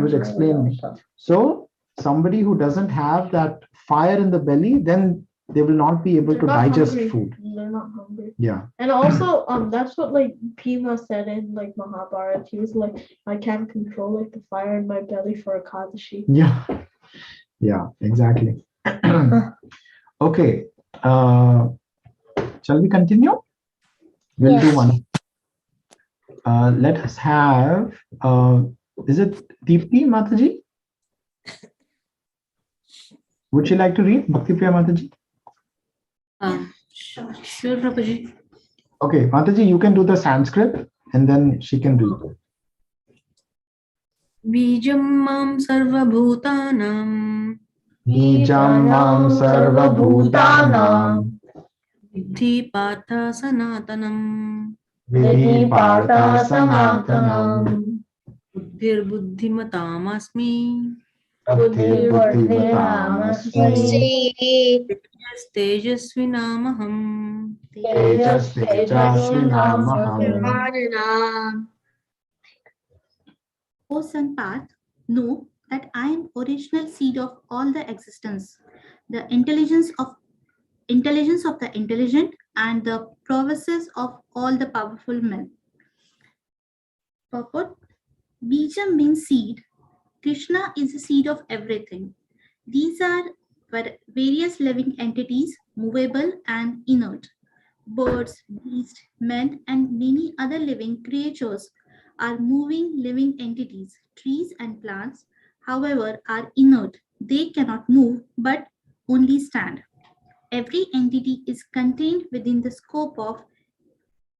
was explaining. So somebody who doesn't have that fire in the belly, then they will not be able to digest food. They're not hungry. Yeah. And also, that's what like Bhima said in like Mahabharata. He was like, I can't control like the fire in my belly for Akadashi. Yeah. Yeah, exactly. Okay. Shall we continue? We'll do one. Let us have Is it Deepti Mataji? Would you like to read Bhakti Priya Mataji? Sure, Prabhuji. Okay, Mataji, you can do the Sanskrit and then she can read. Bijam mam sarva bhutanam Bijam mam sarva bhutanam vidhi partha sanatanam vidhi partha sanatanam buddhir buddhimatam asmi buddhi buddhimatam tejasvinamaham. tejas tejasvinamaham. O Sun Path, know that I am original seed of all the existence, the intelligence of the intelligent and the prowesses of all the powerful men. Purport: Bijam means seed. Krishna is the seed of everything. These are various living entities, movable and inert. Birds, beasts, men, and many other living creatures are moving living entities. Trees and plants, however, are inert. They cannot move but only stand. Every entity is contained within the scope of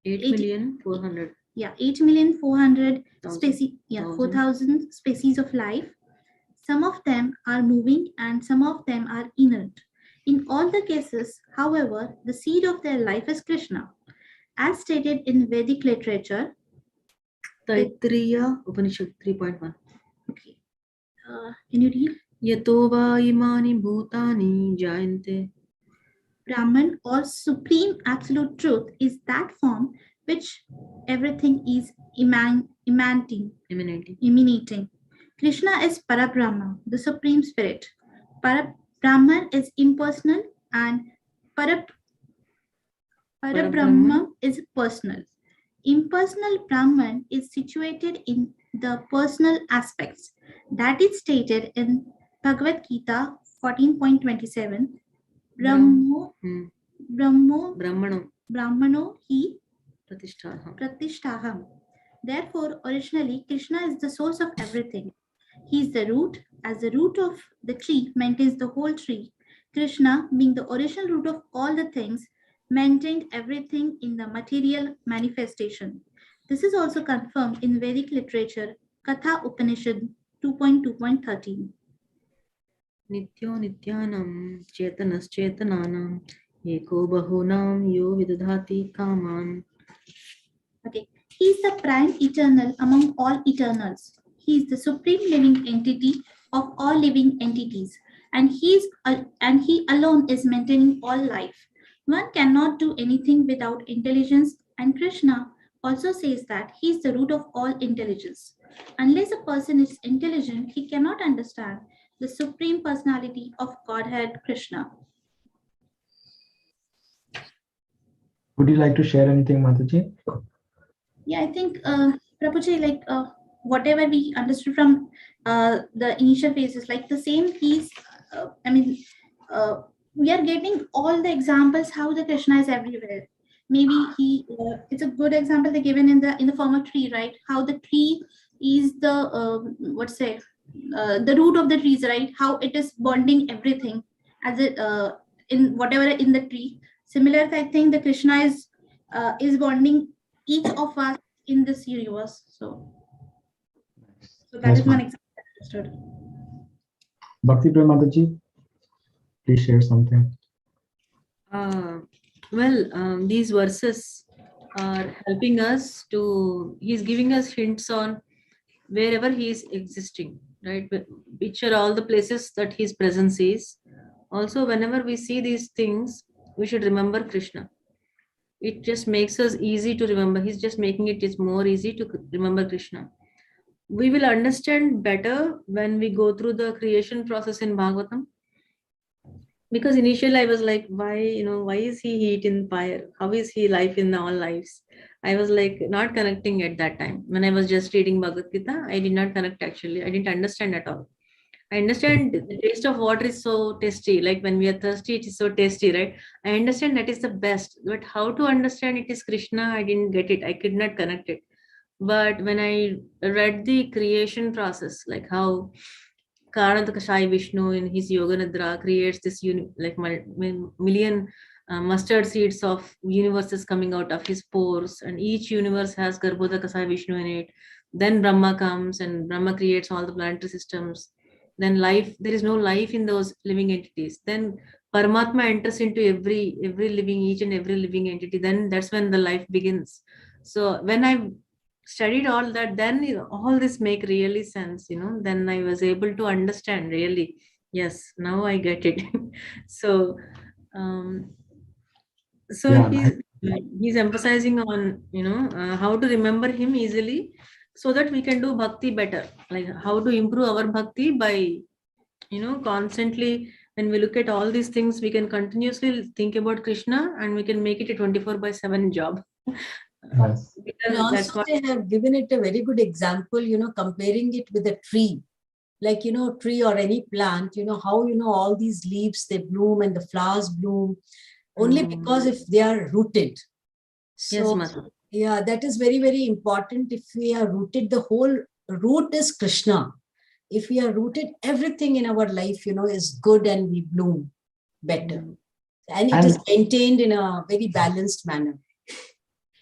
8,400,000. 8,400,000 species. 4,000 species of life. Some of them are moving and some of them are inert. In all the cases, however, the seed of their life is Krishna. As stated in Vedic literature, Taittiriya Upanishad 3.1. okay, can you read? Yato va imani bhutani jayante. Brahman or supreme absolute truth is that form which everything is emanating. Krishna is Parabrahma, the supreme spirit. Brahman is impersonal and Parabrahma is personal. Impersonal Brahman is situated in the personal aspects. That is stated in Bhagavad Gita 14.27. Brahmano hi pratishtaham. Therefore, originally, Krishna is the source of everything. He is the root. As the root of the tree maintains the whole tree, Krishna, being the original root of all the things, maintained everything in the material manifestation. This is also confirmed in Vedic literature, Katha Upanishad 2.2.13. Nityo nityanam chetanas chetananam eko bahunam yo vidadhati kaman. Okay, he is the prime eternal among all eternals. He is the supreme living entity of all living entities, and he alone is maintaining all life. One cannot do anything without intelligence, and Krishna also says that he is the root of all intelligence. Unless a person is intelligent, he cannot understand the supreme personality of Godhead Krishna. Would you like to share anything, Mataji? Yeah, I think, Prabhuji, whatever we understood from the initial phases, like the same piece, we are getting all the examples how the Krishna is everywhere. Maybe it's a good example they given in the form of tree, right? How the tree is the the root of the trees, right? How it is bonding everything as it in whatever in the tree. Similar, I think the Krishna is bonding each of us in this universe. So that is one example I understood. Bhakti Priya Mataji, please share something. These verses are helping us to, he's giving us hints on wherever he is existing, right? Which are all the places that his presence is. Also, whenever we see these things, we should remember Krishna. It just makes us easy to remember. He's just making it is more easy to remember Krishna. We will understand better when we go through the creation process in Bhagavatam. Because initially I was like, why is he heat in fire? How is he life in all lives? I was like not connecting at that time. When I was just reading Bhagavad Gita, I did not connect actually. I didn't understand at all. I understand the taste of water is so tasty. Like when we are thirsty, it is so tasty, right? I understand that is the best. But how to understand it is Krishna, I didn't get it. I could not connect it. But when I read the creation process, like how Karantakashai Vishnu in his Yoga Nidra creates this million mustard seeds of universes coming out of his pores, and each universe has Garbhodakasai Vishnu in it. Then Brahma comes and Brahma creates all the planetary systems. Then life, there is no life in those living entities. Then Paramatma enters into every living, each and every living entity. Then that's when the life begins. So when I studied all that, then all this make really sense, then I was able to understand really. Yes, now I get it. So um Yeah, he's emphasizing on how to remember him easily, so that we can do bhakti better, like how to improve our bhakti by constantly. When we look at all these things, we can continuously think about Krishna, and we can make it a 24/7 job. Yes. And Because that's also what they have given it a very good example, comparing it with a tree. Like, tree or any plant, how, all these leaves, they bloom and the flowers bloom only because if they are rooted. Yes, So, Mata. yeah, that is very, very important. If we are rooted, the whole root is Krishna. If we are rooted, everything in our life, is good and we bloom better. And it is maintained in a very balanced manner.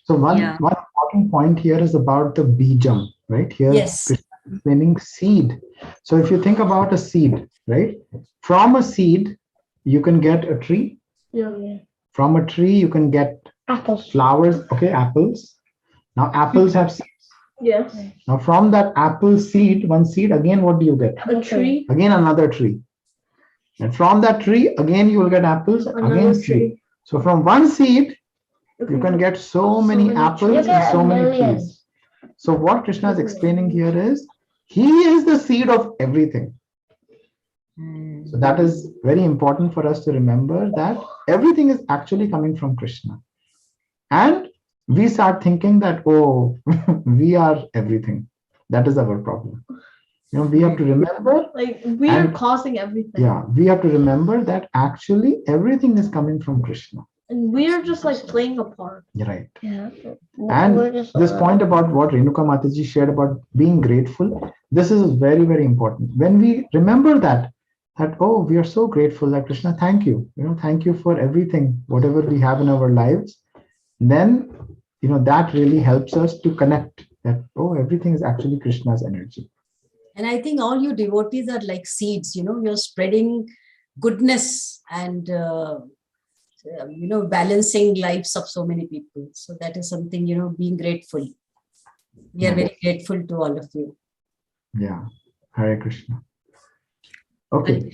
So one important point here is about the bijam, right? Here, yes, Krishna is explaining seed. So if you think about a seed, right? From a seed, you can get a tree. Yeah. From a tree, you can get Apples. flowers. Okay, apples. Now apples have seeds. Yes. Now from that apple seed, one seed, again, what do you get? A tree. Again, another tree. And from that tree, again, you will get apples, again tree. So from one seed, you can get so many apples and so many trees. So what Krishna is explaining here is, he is the seed of everything. So that is very important for us to remember, that everything is actually coming from Krishna. And we start thinking that, oh, we are everything. That is our problem. We have to remember, like we are causing everything. Yeah, we have to remember that actually everything is coming from Krishna. And we are just like playing a part. Right. Yeah. And this point about what Renuka Mataji shared about being grateful, this is very, very important. When we remember that, oh, we are so grateful that Krishna, thank you. Thank you for everything, whatever we have in our lives. Then, that really helps us to connect that, oh, everything is actually Krishna's energy. And I think all you devotees are like seeds, you're spreading goodness and, balancing lives of so many people. So that is something, being grateful. We are very grateful to all of you. Yeah. Hare Krishna. Okay.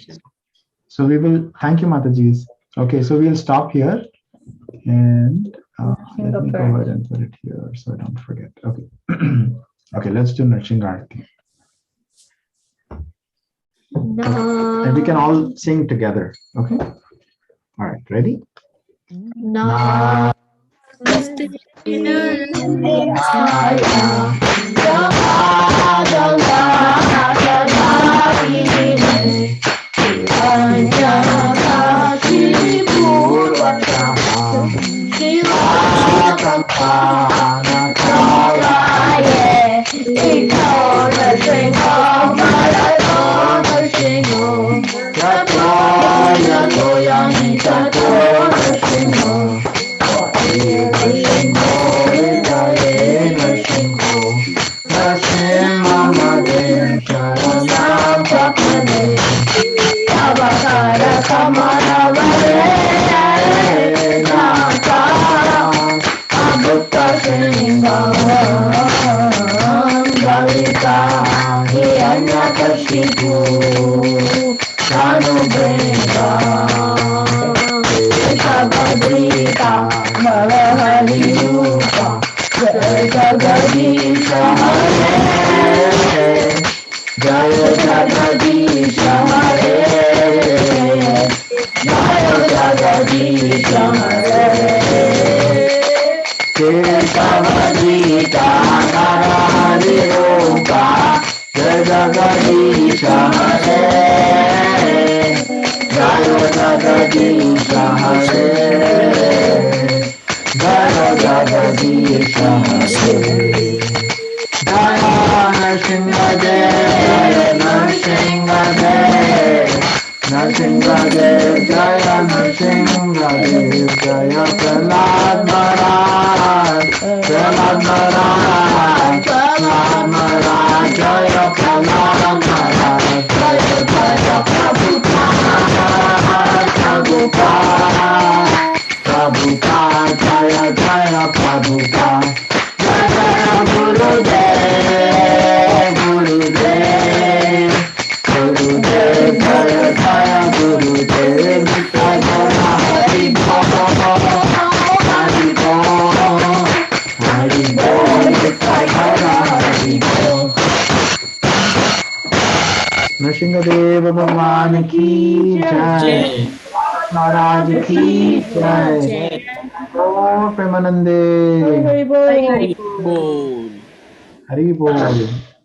So we will, thank you, Mataji. Okay, so we'll stop here. And let me go ahead and put it here so I don't forget. Okay. Okay, let's do Narshingarthi. No. And we can all sing together. Okay. All right. Ready? No. Nrsimhadev, Nrsimhadev, Nrsimhadev, Jaya Nrsimhadev, Jaya Prahlad Maharaj, Prahlad Maharaj, Prahlad Maharaj, Jaya Prahlad Maharaj, Jaya Jaya Prabhupada, Prabhupada, Prabhupada, Jaya Jaya Prabhupada, Jaya Jaya Gurudev, Gurudev, Gurudev, Jaya Jaya Gurudev, Nitya Jaya Hari Bol, Hari Bol, Hari Bol, Nitya Jaya Hari Bol. Narasimhadeva भगवान की जय, महाराज की जय, ओ प्रेमानंदे, Hari Bol. Hari बोल।